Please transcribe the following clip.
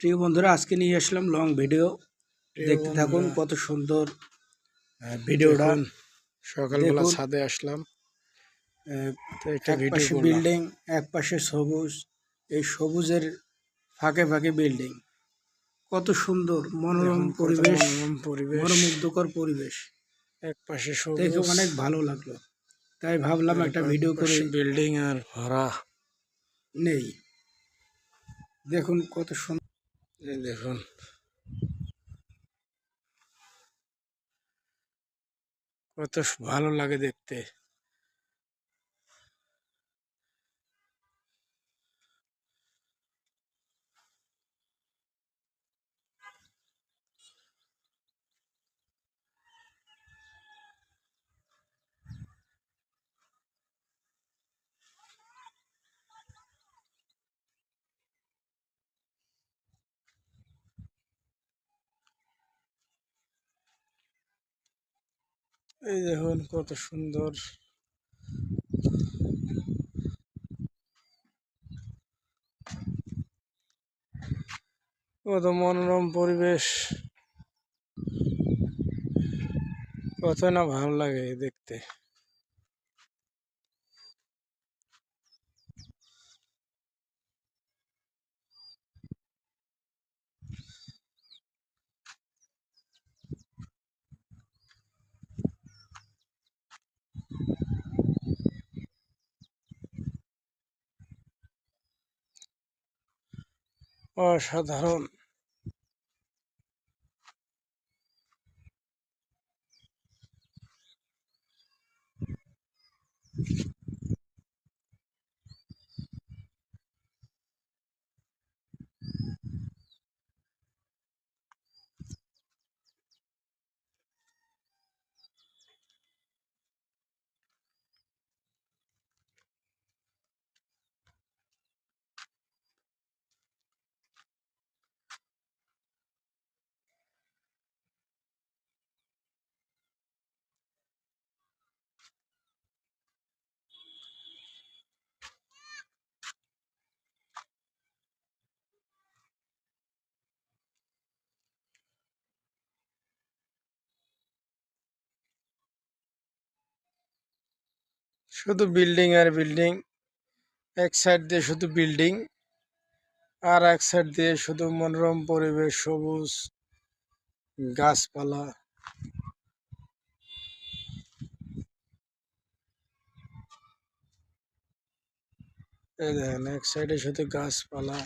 প্রিয় বন্ধুরা, আজকে নিয়ে আসলাম লং ভিডিও। দেখতে থাকুন কত সুন্দর ভিডিওটা। সকালবেলা ছাদে আসলাম, এক পাশে বিল্ডিং, এক পাশে সবুজ। এই সবুজের ফাঁকে ফাঁকে বিল্ডিং, কত সুন্দর মনোরম পরিবেশ, মনোমুগ্ধকর পরিবেশ। এক পাশে দেখে অনেক ভালো লাগলো, তাই ভাবলাম একটা ভিডিও করে। বিল্ডিং আর ভরা নেই, দেখুন কত সুন্দর। দেখুন কত ভালো লাগে দেখতে। এই দেখুন কত সুন্দর, কত মনোরম পরিবেশ, কত না ভালো লাগে দেখতে। অসাধারণ। শুধু বিল্ডিং আর বিল্ডিং, এক সাইড দিয়ে শুধু বিল্ডিং, আর এক সাইড দিয়ে শুধু মনোরম পরিবেশ, সবুজ গাছপালা। এই দেখেন এক সাইডে শুধু গাছপালা।